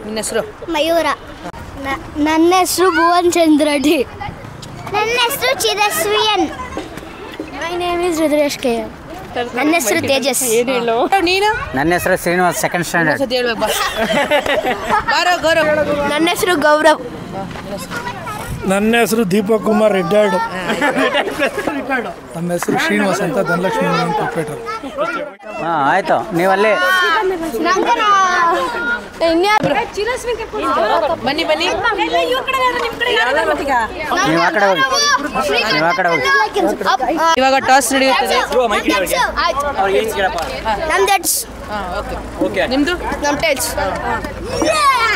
ನಿನ್ನ ಹೆಸರು? ಮಯೂರ. ನನ್ನ ಹೆಸರು ಭುವನ್ ಚಂದ್ರ ಡಿ. ನನ್ನ ಹೆಸರು ಚಿರಸ್ವಿಯನ್. My name is Rudresh K. ನನ್ನ ಹೆಸರು ತೇಜಸ್. ನೀನು? ನನ್ನ ಹೆಸರು ಶ್ರೀನಿವಾಸ್, ಸೆಕೆಂಡ್ ಸ್ಟ್ಯಾಂಡರ್ಡ್. ನನ್ನ ಹೆಸರು ಗೌರವ್. ನನ್ನ ಹೆಸರು ದೀಪಕ್ ಕುಮಾರ್, ರಿಟೈರ್ಡ್. ನಮ್ಮ ಹೆಸರು ಶ್ರೀನಿವಾಸ್ ಅಂತ, ಧನಲಕ್ಷ್ಮಿ ಆಪರೇಟರ್. ಹಾಂ ಆಯಿತು, ನೀವಲ್ಲಿ ಬನ್ನಿ ಬನ್ನಿ, ನೀವು ಆ ಕಡೆ ಹೋಗಿ, ನೀವು ಆ ಕಡೆ ಹೋಗಿ. ಇವಾಗ ಟಾಸ್ ನಡೆಯುತ್ತದೆ. ನಿಮ್ದು? ನಮ್ಮ ಟೇಜ್.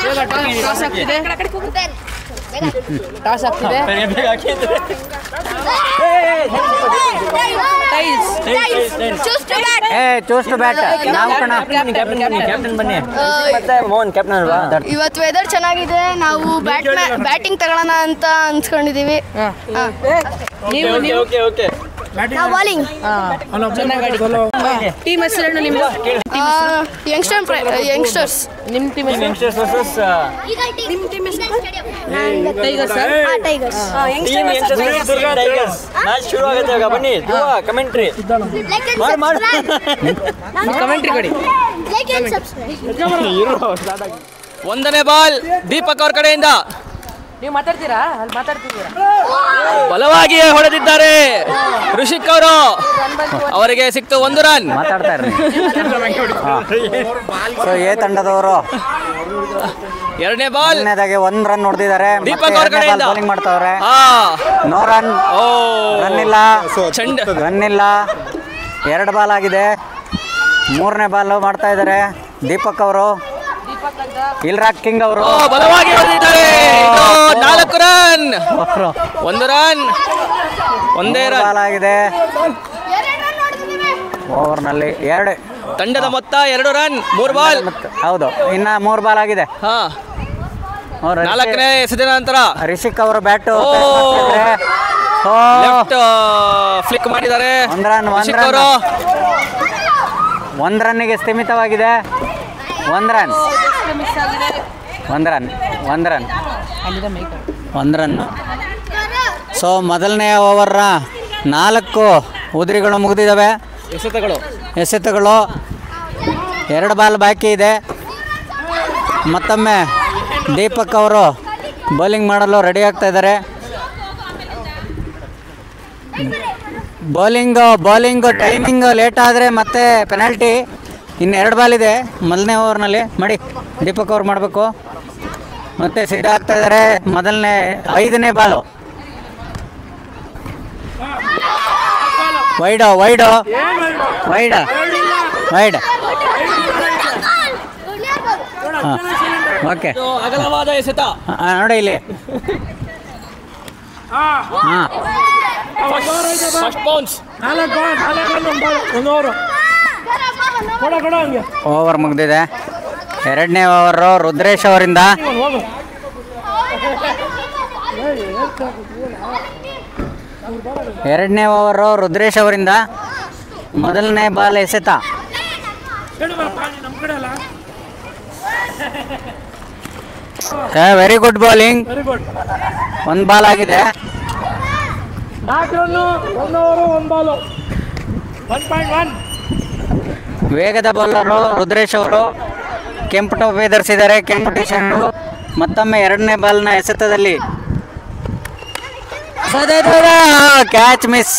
ಟಾಸ್ ಆಗ್ತಿದೆ, ಟಾಸ್ ಆಗ್ತಿದೆ. Choose to bat. ನಾವು ಕಣ ಕ್ಯಾಪ್ಟನ್ ಬನ್ನಿ. ಮೋಹನ್ ಕ್ಯಾಪ್ಟನ್ ಅಲ್ವಾ? ಇವತ್ತು ವೆದರ್ ಚೆನ್ನಾಗಿದೆ, ನಾವು ಬ್ಯಾಟಿಂಗ್ ತಗೊಳ್ಳೋಣ ಅಂತ ಅನ್ಸ್ಕೊಂಡಿದೀವಿ. ನಾವು ಬಾಲಿಂಗ್. ಟೀಮ್ ಹೆಸರು ನಿಮ್ದು? ಯಂಗ್ಸ್ಟರ್ಸ್. ನಿಮ್ಮ ಟೀಮ್ ಟೈಗರ್ಸ್. ಕಮೆಂಟ್ರಿ ಕೊಡಿ. ಒಂದನೇ ಬಾಲ್ ದೀಪಕ್ ಅವ್ರ ಕಡೆಯಿಂದ. ನೀವು ಮಾತಾಡ್ತೀರಾ? ಅಲ್ಲಿ ಮಾತಾಡ್ತಿದ್ದೀರಾ? ಬಲವಾಗಿ ಹೊಡೆದಿದ್ದಾರೆ ಋಷಿಕ್ ಅವರು. ಅವರಿಗೆ ಸಿಕ್ತು 1 ರನ್. ಮಾತಾಡ್ತಾ ಇರ್ರಿ. ಸೊ ಎ ತಂಡದವರು ಎರಡನೇ ಬಾಲ್ 1 ರನ್ ಹೊಡೆದಿದ್ದಾರೆ. ದೀಪಕ್ ಅವ್ರ ಕಡೆಯಿಂದ ಬೌಲಿಂಗ್ ಮಾಡ್ತಾವ್ರೆ. No run. ರನ್ ಇಲ್ಲ, ರನ್ ಇಲ್ಲ. 2 ಬಾಲ್ ಆಗಿದೆ. 3ನೇ ಬಾಲ್ ಮಾಡ್ತಾ ಇದ್ದಾರೆ ದೀಪಕ್ ಅವರು. ಇಲ್ರಾಜ್ ಕಿಂಗ್ ಅವರು ಬಲವಾಗಿ ಹೊಡೆದಿದ್ದಾರೆ. 4 ರನ್, 1 ರನ್, ಒಂದೇ ರನ್ ಬಾಲ್ ಆಗಿದೆ ಓವರ್ನಲ್ಲಿ. 2 ತಂಡದ ಮೊತ್ತ 2 ರನ್, 3 ಬಾಲ್. ಹೌದು, ಇನ್ನ 3 ಬಾಲ್ ಆಗಿದೆ. 4ನೇ ಎಸೆದ ನಂತರ ರಿಷಿಕ್ ಅವರು ಬ್ಯಾಟು ಲೆಫ್ಟ್ ಫ್ಲಿಕ್ ಮಾಡಿದ್ದಾರೆ. 1 ರನ್ನಿಗೆ ಸ್ಥಿಮಿತವಾಗಿದೆ. 1 run, 1 run, 1 run, 1 run. So ಮೊದಲನೇ ಓವರ್ನ 4 ಉದ್ರಿಗಳು ಮುಗಿದಿದ್ದಾವೆ. ಎಸೆತಗಳು 2 ಬಾಲ್ ಬಾಕಿ ಇದೆ. ಮತ್ತೊಮ್ಮೆ ದೀಪಕ್ ಅವರು ಬೌಲಿಂಗ್ ಮಾಡಲು ರೆಡಿ ಆಗ್ತಾ ಇದ್ದಾರೆ. ಬೌಲಿಂಗು ಟೈಮಿಂಗ್ ಲೇಟ್ ಆದರೆ ಮತ್ತೆ ಪೆನಾಲ್ಟಿ. ಇನ್ನು 2 ಬಾಲ್ ಇದೆ ಮೊದಲನೇ ಓವರ್ನಲ್ಲಿ. ಮಾಡಿ, ದೀಪಕ್ ಅವ್ರು ಮಾಡಬೇಕು. ಮತ್ತೆ ಸಿದ್ಧ ಆಗ್ತಾ ಇದ್ದಾರೆ. ಮೊದಲನೇ 5ನೇ ಬಾಲು ವೈಡ್. ಹಾಂ ಓಕೆ, ಅಗಲವಾದ ಎಸೆತ ನೋಡಿ ಇಲ್ಲಿ. ಹಾಂ, ಫಸ್ಟ್ ಬೌನ್ಸ್. ಓವರ್ ಮುಗಿದಿದೆ. 2ನೇ ಓವರು ರುದ್ರೇಶ್ ಅವರಿಂದ. ಮೊದಲನೇ ಬಾಲ್ ಎಸೆತ. Very good bowling. 1 ಬಾಲ್ ಆಗಿದೆ. ವೇಗದ ಬೌಲರು ರುದ್ರೇಶ್ ಅವರು. ಕೆಂಪು ಟೋಪಿ ಧರಿಸಿದ್ದಾರೆ, ಕೆಂಪು ಟಿ ಶರ್ಟು. ಮತ್ತೊಮ್ಮೆ 2ನೇ ಬಾಲ್ನ ಎಸೆತದಲ್ಲಿ ಕ್ಯಾಚ್ ಮಿಸ್.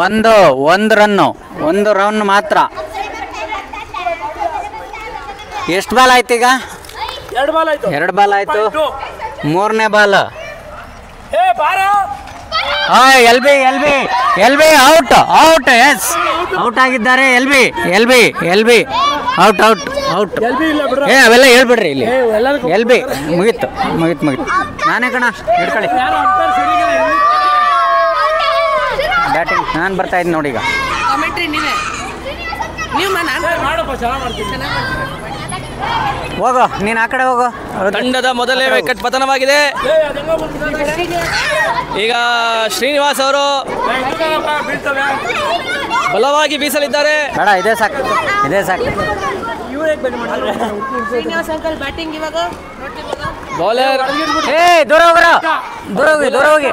1 ರನ್ ಮಾತ್ರ. ಎಷ್ಟು ಬಾಲ್ ಆಯ್ತು ಈಗ? 2 ಬಾಲ್ ಆಯ್ತು. 3ನೇ ball L B out. Yes, out ಆಗಿದ್ದಾರೆ. L B out. ಅವೆಲ್ಲ ಹೇಳ್ಬಿಡ್ರಿ ಇಲ್ಲಿ. ಎಲ್ ಬಿ ಮುಗೀತು. ನಾನೇ ಕಣ, ಹಿಡ್ಕೊಳ್ಳಿ. ಬ್ಯಾಟಿಂಗ್ ನಾನು ಬರ್ತಾ ಇದ್ದೀನಿ ನೋಡಿ. ಈಗ ಹೋಗೋ, ನೀನು ಆ ಕಡೆ ಹೋಗೋ. ತಂಡದ ಮೊದಲನೇ ವಿಕೆಟ್ ಪತನವಾಗಿದೆ. ಈಗ ಶ್ರೀನಿವಾಸ್ ಅವರು ಬಲವಾಗಿ ಬೀಸಲಿದ್ದಾರೆ. ಬೇಡ, ಇದೇ ಸಾಕು, ಇದೇ ಸಾಕು. ಶ್ರೀನಿವಾಸ್ ಅಂಕಲ್ ಬ್ಯಾಟಿಂಗ್ ಇವಾಗ. ಬೌಲರ್ ದೂರ ಹೋಗ್ರ, ದೂರ ಹೋಗಿ, ದೂರ ಹೋಗಿ,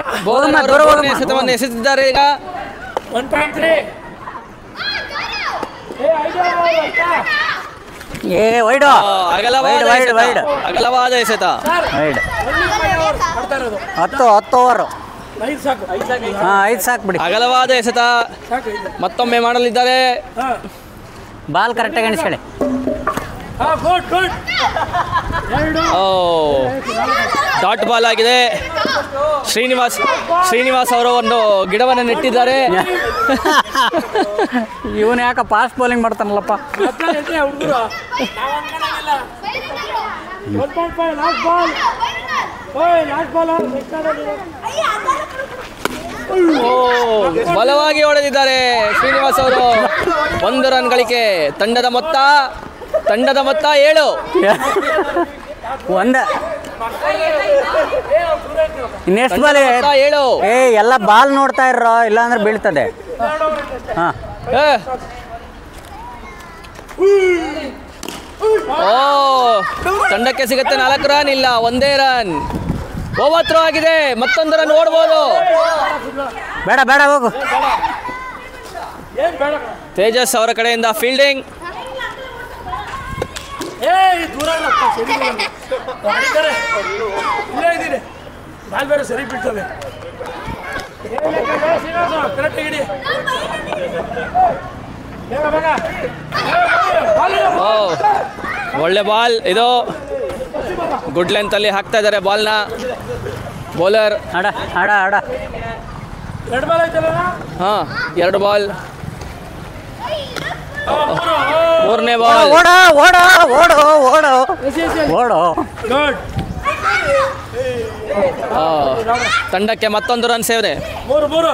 ದೂರ ಹೋಗಿ. ಎಸೆತವನ್ನು ಎಸೆದಿದ್ದಾರೆ ಈಗ. 1.3. ವೈಡು, ಅಗಲವಾದ ಎಸೆತ. Wide 10 over. 5 ಸಾಕು. 5 ಸಾಕು ಬಿಡಿ. ಅಗಲವಾದ ಎಸೆತ ಮತ್ತೊಮ್ಮೆ ಮಾಡಲಿದ್ದಾರೆ. ಬಾಲ್ ಕರೆಕ್ಟಾಗಿ ಎಣಿಸ್ಕೊಳ್ಳಿ. ಡಾಟ್ ಬಾಲ್ ಆಗಿದೆ. ಶ್ರೀನಿವಾಸ್ ಅವರು ಒಂದು ಗಿಡವನ್ನು ನೆಟ್ಟಿದ್ದಾರೆ. ಇವನು ಯಾಕೆ ಫಾಸ್ಟ್ ಬೌಲಿಂಗ್ ಮಾಡ್ತಾನಲ್ಲಪ್ಪ. ಬಲವಾಗಿ ಹೊಡೆದಿದ್ದಾರೆ ಶ್ರೀನಿವಾಸ್ ಅವರು. 1 ರನ್ ಗಳಿಕೆ. ತಂಡದ ಮೊತ್ತ 7. Next ball 7. ಎಲ್ಲ ಬಾಲ್ ನೋಡ್ತಾ ಇರೋ, ಇಲ್ಲಾಂದ್ರೆ ಬೀಳ್ತದೆ. ಹಾ, ತಂಡಕ್ಕೆ ಸಿಗುತ್ತೆ 4 ರನ್. ಇಲ್ಲ, 1 ರನ್. ಓವರ್ ಥ್ರೋ ಆಗಿದೆ. ಮತ್ತೊಂದು ರನ್ ಓಡ್ಬೋದು. ಬೇಡ ಬೇಡ, ಹೋಗು. ತೇಜಸ್ ಅವರ ಕಡೆಯಿಂದ ಫೀಲ್ಡಿಂಗ್. ಬಾಲ್ ಬೇರೆ ಸರಿ ಬಿಡ್ತದೆ. ಒಳ್ಳೆ ಬಾಲ್ ಇದು. ಗುಡ್ ಲೆಂತ್ ಅಲ್ಲಿ ಹಾಕ್ತಾ ಇದ್ದಾರೆ ಬಾಲ್ನ ಬೌಲರ್. ಆಡ ಆಡ ಆಡ. 2 ಬಾಲ್ ಆಯ್ತಲ್ಲ. 2 ಬಾಲ್. 3ನೇ ಬಾಲ್. ಓಡ ಓಡ ಓಡೋ ಓಡೋ ಓಡೋ. ತಂಡಕ್ಕೆ ಮತ್ತೊಂದು ರನ್ ಸೇವನೆ. 3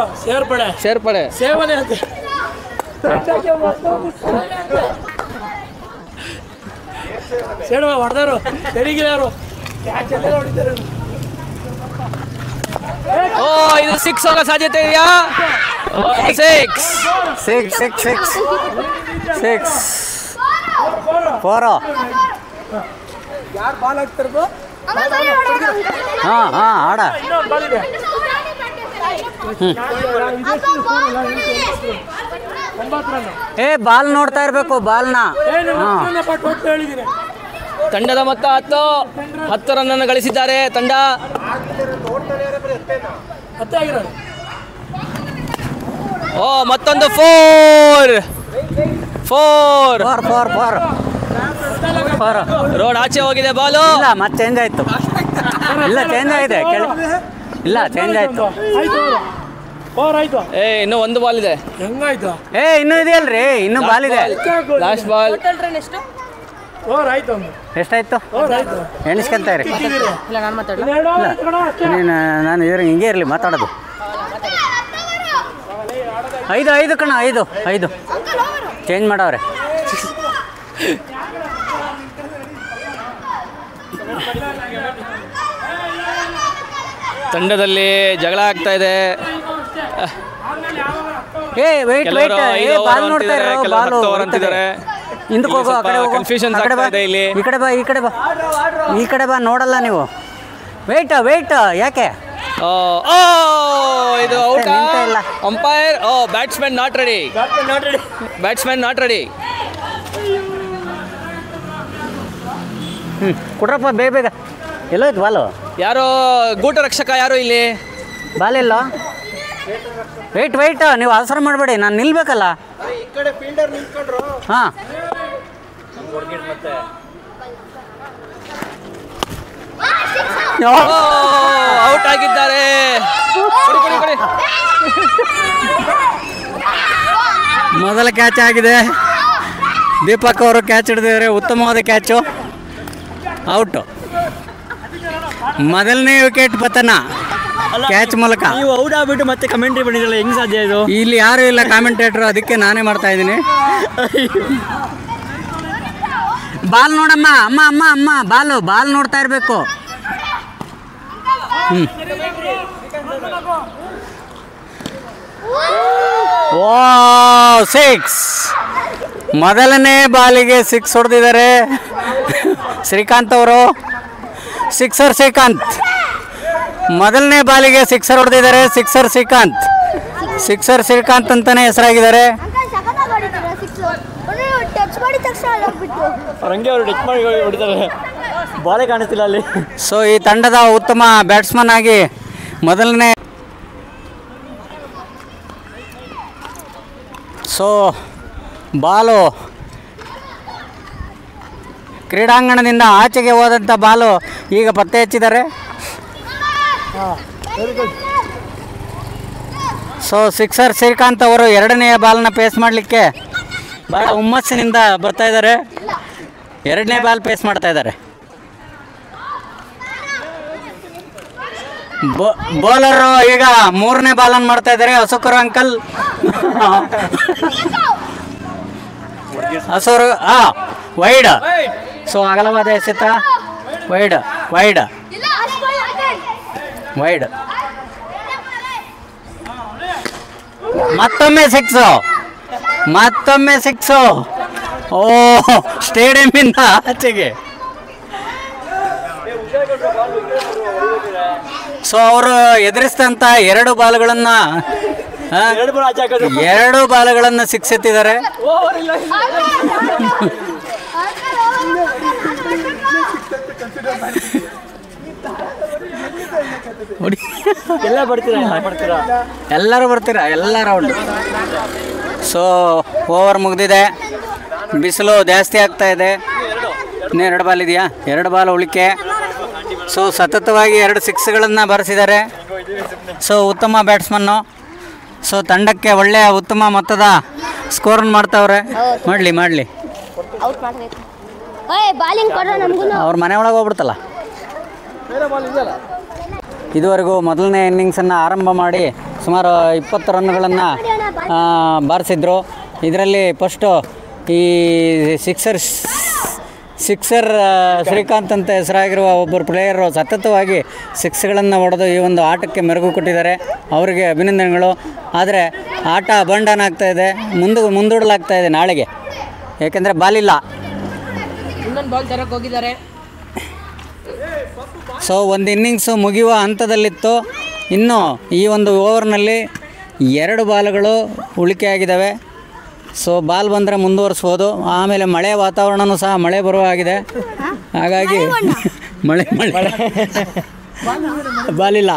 ಸೇರ್ಪಡೆ ಸೇವನೆ ಅಂತ. ಹೊಡೆದಾರು ತೆರಿಗಿದಾರು. ಇದು 6 ಹೋಗೋ ಸಾಧ್ಯತೆ ಇದೆಯಾ? 6 4. ಯಾರು ಬಾಲ್ ಹಾಕ್ತಿರೋದು? ಆಡ. ಬಾಲ್ ನೋಡ್ತಾ ಇರ್ಬೇಕು, ಬಾಲ್ನ. ತಂಡದ ಮೊತ್ತ 10 ರನ್ ಅನ್ನು ಗಳಿಸಿದ್ದಾರೆ ತಂಡ. ಮತ್ತೊಂದು 4. ರೋಡ್ ಆಚೆ ಹೋಗಿದೆ ಬಾಲು. ಇಲ್ಲ, ಮತ್ತೆ ಚೇಂಜ್ ಆಯ್ತು. ಇಲ್ಲ, ಚೇಂಜ್ ಆಗಿದೆ. ಇಲ್ಲ, ಚೇಂಜ್ ಆಯ್ತು. ಇನ್ನೂ 1 ಬಾಲ್ ಇದೆ. ಇನ್ನೂ ಇದೆಯಲ್ರಿ, ಇನ್ನೂ ಬಾಲ್ ಇದೆ. Last ball. ಎಷ್ಟಾಯ್ತು ಎಣಿಸ್ಕೊಂತ ಇರಿ. ಇಲ್ಲ, ನಾನು ಮಾತಾಡಿ. ನಾನು ಇದ್ರ ಹಿಂಗೆ ಇರಲಿ ಮಾತಾಡೋದು. 5 ಕಣ, 5 ಚೇಂಜ್ ಮಾಡವ್ರೆ. ತಂಡದಲ್ಲಿ ಜಗಳ ಆಗ್ತಾ ಇದೆ. ಬಾಲ್ ನೋಡ್ತಾ ಇರೋ, ಬಾಲ್ ಅಂತಿದ್ದಾರೆ. ಹಿಂದಕ್ಕೆ ಹೋಗು, ಆ ಕಡೆ ಹೋಗು. ಕನ್ಫ್ಯೂಷನ್ ಈ ಕಡೆ ಬಾ, ಈ ಕಡೆ ಬಾ. ನೋಡಲ್ಲ ನೀವು. ವೇಟ್ ಯಾಕೆ? ಇದು out. Umpire batsman not ready. ಕೊಡ್ರಪ್ಪ ಬೇಗ. ಎಲ್ಲೋಯ್ತು ಬಾಲು? ಯಾರೋ ಗೂಟ ರಕ್ಷಕ ಯಾರು ಇಲ್ಲಿ ಬಾಲ್ ಇಲ್ಲ. ವೇಟ್ ನೀವು ಅವಸರ ಮಾಡಬೇಡಿ, ನಾನು ನಿಲ್ಬೇಕಲ್ಲ. ಹಾಂ, ಔಟ್ ಆಗಿದ್ದಾರೆ. ಮೊದಲ ಕ್ಯಾಚ್ ಆಗಿದೆ. ದೀಪಕ್ ಅವರು ಕ್ಯಾಚ್ ಹಿಡಿದಿದ್ದಾರೆ. ಉತ್ತಮವಾದ ಕ್ಯಾಚು. ಔಟು. ಮೊದಲನೇ ವಿಕೆಟ್ ಪತನ ಕ್ಯಾಚ್ ಮೂಲಕ. ನೀವು ಔಟ್ ಆಗ್ಬಿಟ್ಟು ಮತ್ತೆ ಕಮೆಂಟ್ರಿ ಬಂದಿರಲ್ಲ, ಹೆಂಗ್ ಸಾಧ್ಯ ಇದು? ಇಲ್ಲಿ ಯಾರು ಇಲ್ಲ ಕಾಮೆಂಟೇಟ್ರು, ಅದಕ್ಕೆ ನಾನೇ ಮಾಡ್ತಾ ಇದ್ದೀನಿ. ಬಾಲ್ ನೋಡಮ್ಮ, ಅಮ್ಮ ಬಾಲ್ ನೋಡ್ತಾ ಇರಬೇಕು. ಸಿಕ್ಸ್. ಮೊದಲನೇ ಬಾಲಿಗೆ 6 ಹೊಡೆದಿದ್ದಾರೆ ಶ್ರೀಕಾಂತ್ ಅವರು. ಸಿಕ್ಸರ್ ಶ್ರೀಕಾಂತ್. ಮೊದಲನೇ ಬಾಲಿಗೆ 6 ಹೊಡೆದಿದ್ದಾರೆ. ಸಿಕ್ಸರ್ ಶ್ರೀಕಾಂತ್ ಅಂತಾನೆ ಹೆಸರಾಗಿದ್ದಾರೆ. ಬಾಲೇ ಕಾಣಿಸ್ತಿಲ್ಲ ಅಲ್ಲಿ. ಸೊ ಈ ತಂಡದ ಉತ್ತಮ ಬ್ಯಾಟ್ಸ್ಮನ್ ಆಗಿ ಮೊದಲನೇ. ಸೊ ಬಾಲು ಕ್ರೀಡಾಂಗಣದಿಂದ ಆಚೆಗೆ ಹೋದಂಥ ಬಾಲು ಈಗ ಪತ್ತೆ ಹಚ್ಚಿದ್ದಾರೆ. ಸೊ ಸಿಕ್ಸರ್ ಶ್ರೀಕಾಂತ್ ಅವರು ಎರಡನೆಯ ಬಾಲ್ನ ಪೇಸ್ ಮಾಡಲಿಕ್ಕೆ ಭಾಳ ಹುಮ್ಮಸ್ಸಿನಿಂದ ಬರ್ತಾ ಇದ್ದಾರೆ. ಎರಡನೇ ಬಾಲ್ ಪೇಸ್ ಮಾಡ್ತಾ ಇದ್ದಾರೆ. ಬೌಲರು ಈಗ ಮೂರನೇ ಬಾಲನ್ನು ಮಾಡ್ತಾ ಇದ್ದಾರೆ. ಅಶೋಕರು ಅಂಕಲ್ ಹಸೂರು ವೈಡ್. ಸೊ ಅಗಲವಾದ ಎಸೆತ. ವೈಡ್ ಮತ್ತೊಮ್ಮೆ ಸಿಕ್ಸು. ಓ ಸ್ಟೇಡಿಯಂನಿಂದ ಆಚೆಗೆ. ಸೊ ಅವರು ಎದುರಿಸಿದಂಥ 2 ಬಾಲ್ಗಳನ್ನು 2 ಬಾಲ್ಗಳನ್ನು ಸಿಕ್ಸ್ ಎತ್ತಿದ್ದಾರೆ. ಎಲ್ಲರೂ ಬರ್ತೀರಾ ಎಲ್ಲ ರೌಂಡ್. ಸೊ ಓವರ್ ಮುಗಿದಿದೆ. ಬಿಸಿಲು ಜಾಸ್ತಿ ಆಗ್ತಾ ಇದೆ. ಇನ್ನೂ 2 ಬಾಲ್ ಇದೆಯಾ? 2 ಬಾಲ್ ಉಳಿಕೆ. ಸೊ ಸತತವಾಗಿ 2 ಸಿಕ್ಸ್ಗಳನ್ನು ಬರೆಸಿದ್ದಾರೆ. ಸೊ ಉತ್ತಮ ಬ್ಯಾಟ್ಸ್ಮನ್ನು. ಸೊ ತಂಡಕ್ಕೆ ಒಳ್ಳೆಯ ಉತ್ತಮ ಮೊತ್ತದ ಸ್ಕೋರನ್ನು ಮಾಡ್ತಾವ್ರೆ. ಮಾಡಲಿ ಅವ್ರ ಮನೆ ಒಳಗೆ ಹೋಗ್ಬಿಡ್ತಲ್ಲ. ಇದುವರೆಗೂ ಮೊದಲನೇ ಇನ್ನಿಂಗ್ಸನ್ನು ಆರಂಭ ಮಾಡಿ ಸುಮಾರು 20 ರನ್ಗಳನ್ನು ಬಾರಿಸಿದ್ರು. ಇದರಲ್ಲಿ ಫಸ್ಟು ಈ ಸಿಕ್ಸರ್ ಶ್ರೀಕಾಂತ್ ಅಂತ ಹೆಸರಾಗಿರುವ ಒಬ್ಬರು ಪ್ಲೇಯರು ಸತತವಾಗಿ ಸಿಕ್ಸ್ಗಳನ್ನು ಹೊಡೆದು ಈ ಒಂದು ಆಟಕ್ಕೆ ಮೆರುಗು ಕೊಟ್ಟಿದ್ದಾರೆ. ಅವರಿಗೆ ಅಭಿನಂದನೆಗಳು. ಆದರೆ ಆಟ ಅಬಂಡನ್ ಆಗ್ತಾಯಿದೆ, ಮುಂದೂಡಲಾಗ್ತಾ ಇದೆ ನಾಳೆಗೆ. ಏಕೆಂದರೆ ಬಾಲಿಲ್ಲ. ಇನ್ನೊಂದು ಬಾಲ್ ತರಕ್ಕೆ ಹೋಗಿದ್ದಾರೆ. ಸೊ ಒಂದು ಇನ್ನಿಂಗ್ಸು ಮುಗಿಯುವ ಹಂತದಲ್ಲಿತ್ತು. ಇನ್ನು ಈ ಒಂದು ಓವರ್ನಲ್ಲಿ 2 ಬಾಲ್ಗಳು ಉಳಿಕೆಯಾಗಿದ್ದಾವೆ. ಸೊ ಬಾಲ್ ಬಂದರೆ ಮುಂದುವರಿಸ್ಬೋದು. ಆಮೇಲೆ ಮಳೆ ವಾತಾವರಣವೂ ಸಹ ಮಳೆ ಬರುವ ಆಗಿದೆ. ಹಾಗಾಗಿ ಮಳೆ ಬಾಲಿಲ್ಲ.